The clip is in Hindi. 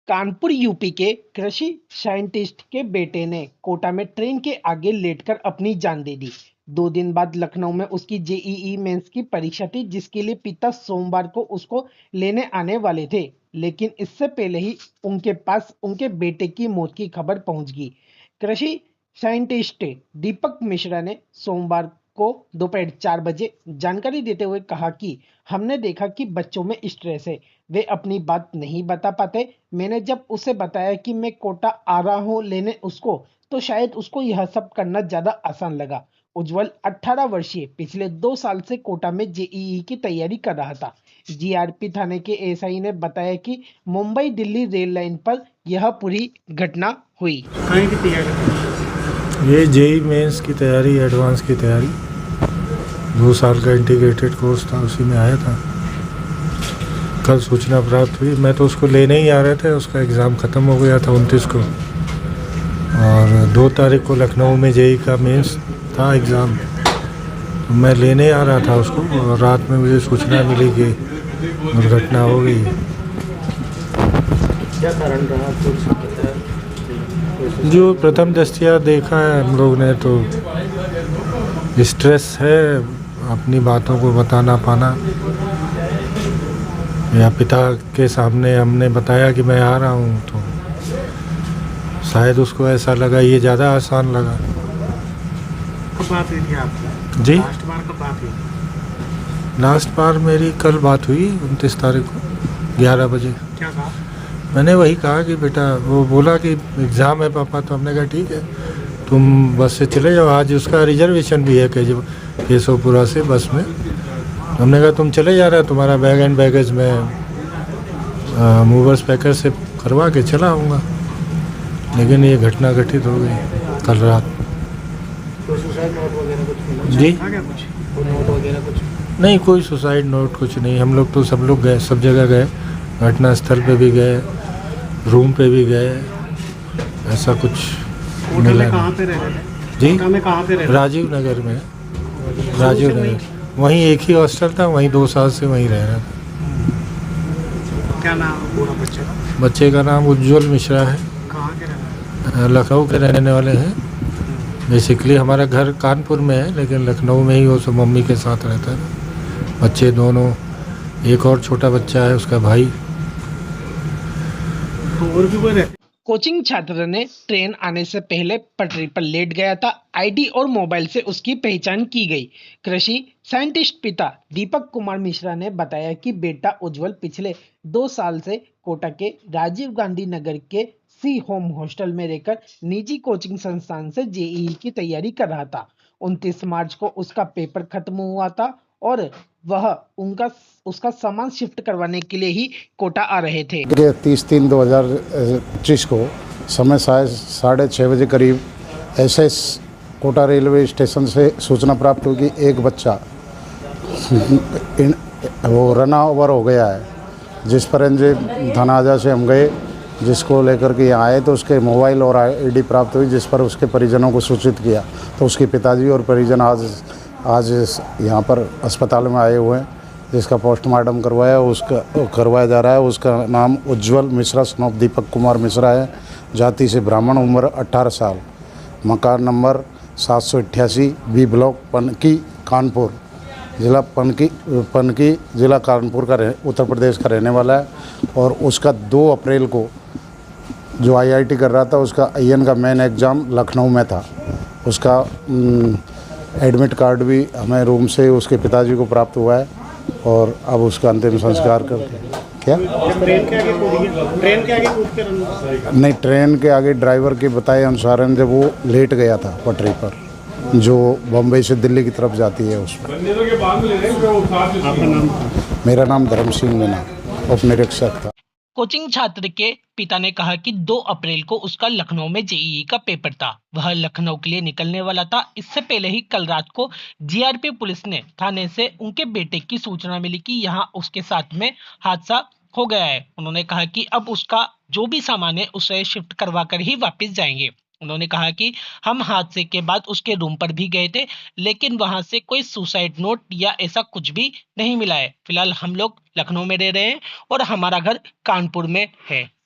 कानपुर यूपी के कृषि साइंटिस्ट के बेटे ने कोटा में ट्रेन के आगे लेटकर अपनी जान दे दी। 2 दिन बाद लखनऊ में उसकी जेईई मेंस की परीक्षा थी, जिसके लिए पिता सोमवार को उसको लेने आने वाले थे, लेकिन इससे पहले ही उनके पास उनके बेटे की मौत की खबर पहुंच गई। कृषि साइंटिस्ट दीपक मिश्रा ने सोमवार को दोपहर 4 बजे जानकारी देते हुए कहा कि हमने देखा कि बच्चों में स्ट्रेस है, वे अपनी बात नहीं बता पाते। मैंने जब उसे बताया कि मैं कोटा आ रहा हूँ लेने उसको, तो शायद उसको यह सब करना ज्यादा आसान लगा। उज्जवल 18 वर्षीय पिछले 2 साल से कोटा में जेईई की तैयारी कर रहा था। जीआरपी थाने के एसआई ने बताया कि मुंबई दिल्ली रेल लाइन पर यह पूरी घटना हुई। कहीं की तैयारी? ये जेई मेंस की तैयारी, एडवांस की तैयारी, 2 साल का इंटीग्रेटेड कोर्स था, उसी में आया था। कल सूचना प्राप्त हुई, मैं तो उसको लेने ही आ रहे थे, उसका एग्ज़ाम ख़त्म हो गया था 29 को, और 2 तारीख को लखनऊ में जेई का मेंस था एग्ज़ाम, तो मैं लेने आ रहा था उसको, और रात में मुझे सूचना मिली कि दुर्घटना हो गई। क्या कारण रहा कुछ पता है? जो प्रथम दृष्टया देखा है हम लोग ने, तो स्ट्रेस है, अपनी बातों को बता ना पाना, या पिता के सामने हमने बताया कि मैं आ रहा हूँ, तो शायद उसको ऐसा लगा, ये ज़्यादा आसान लगा। कब बात हुई थी आपकी? जी, लास्ट बार कब बात हुई? लास्ट बार मेरी कल बात हुई 29 तारीख को 11 बजे। क्या कहा? मैंने वही कहा कि बेटा, वो बोला कि एग्ज़ाम है पापा, तो हमने कहा ठीक है, तुम बस से चले जाओ, आज उसका रिजर्वेशन भी है केशवपुरा से बस में। हमने कहा तुम चले जा रहे हो, तुम्हारा बैग एंड बैगेज में मूवर्स पैकर से करवा के चला आऊँगा, लेकिन ये घटना घटित हो गई कल रात। कोई सुसाइड नोट वगैरह कुछ मिला? जी? था क्या कुछ? कोई नोट वगैरह कुछ? नहीं, कोई सुसाइड नोट कुछ नहीं। हम लोग तो सब लोग गए, सब जगह गए, घटना स्थल पे भी गए, रूम पे भी गए, ऐसा कुछ कोटा मिला में नहीं। कहाँ पे रह रहे थे? जी, कोटा में कहाँ पे रह रहे राजीव नगर में। थे? राजीव शुरू से नगर, वहीं एक ही हॉस्टल था, वहीं 2 साल से वहीं रह रहा था। क्या नाम है पूरा बच्चे का? बच्चे का नाम उज्जवल मिश्रा है, कहाँ के रहने वाले? लखनऊ के रहने वाले हैं। बेसिकली हमारा घर कानपुर में है, लेकिन लखनऊ में ही वो सब मम्मी के साथ रहता है। बच्चे दोनों, एक और छोटा बच्चा है उसका भाई। तो और भी कोई रहते? कोचिंग छात्र ने ट्रेन आने से पहले पटरी पर लेट गया था। आईडी और मोबाइल से उसकी पहचान की गई। कृषि साइंटिस्ट पिता दीपक कुमार मिश्रा ने बताया कि बेटा उज्जवल पिछले 2 साल से कोटा के राजीव गांधी नगर के सी होम हॉस्टल में रहकर निजी कोचिंग संस्थान से जेईई की तैयारी कर रहा था। 29 मार्च को उसका पेपर खत्म हुआ था और वह उनका उसका सामान शिफ्ट करवाने के लिए ही कोटा आ रहे थे। 30/3/2025 को समय शायद 6:30 बजे करीब एसएस कोटा रेलवे स्टेशन से सूचना प्राप्त हुई कि एक बच्चा वो रन ओवर हो गया है, जिस पर धनाजा से हम गए, जिसको लेकर के यहाँ आए, तो उसके मोबाइल और आईडी प्राप्त हुई, जिस पर उसके परिजनों को सूचित किया। तो उसके पिताजी और परिजन आज यहाँ पर अस्पताल में आए हुए हैं, जिसका पोस्टमार्टम करवाया जा रहा है। उसका नाम उज्जवल मिश्रा सन ऑफ दीपक कुमार मिश्रा है, जाति से ब्राह्मण, उम्र 18 साल, मकान number 788 B block, Panki, Kanpur जिला, पनकी जिला कानपुर का उत्तर प्रदेश का रहने वाला है। और उसका 2 अप्रैल को जो आईआईटी कर रहा था, उसका आईएन का मेन एग्ज़ाम लखनऊ में था। उसका एडमिट कार्ड भी हमें रूम से उसके पिताजी को प्राप्त हुआ है, और अब उसका अंतिम संस्कार करके क्या ट्रेन के आगे कूद गया? ट्रेन के आगे कूद के रन? नहीं, ट्रेन के आगे ड्राइवर के बताए अनुसार जब वो लेट गया था पटरी पर, जो बम्बई से दिल्ली की तरफ जाती है, उस पर। आपका नाम? मेरा नाम धर्म सिंह मीना, उप निरीक्षक था। कोचिंग छात्र के पिता ने कहा कि 2 अप्रैल को उसका लखनऊ में जेईई का पेपर था। वह लखनऊ के लिए निकलने वाला था। इससे पहले ही कल रात को जीआरपी पुलिस ने थाने से उनके बेटे की सूचना मिली कि यहाँ उसके साथ में हादसा हो गया है। उन्होंने कहा कि अब उसका जो भी सामान है उसे शिफ्ट करवा कर ही वापस जाएंगे। उन्होंने कहा कि हम हादसे के बाद उसके रूम पर भी गए थे, लेकिन वहां से कोई सुसाइड नोट या ऐसा कुछ भी नहीं मिला है। फिलहाल हम लोग लखनऊ में रह रहे हैं और हमारा घर कानपुर में है।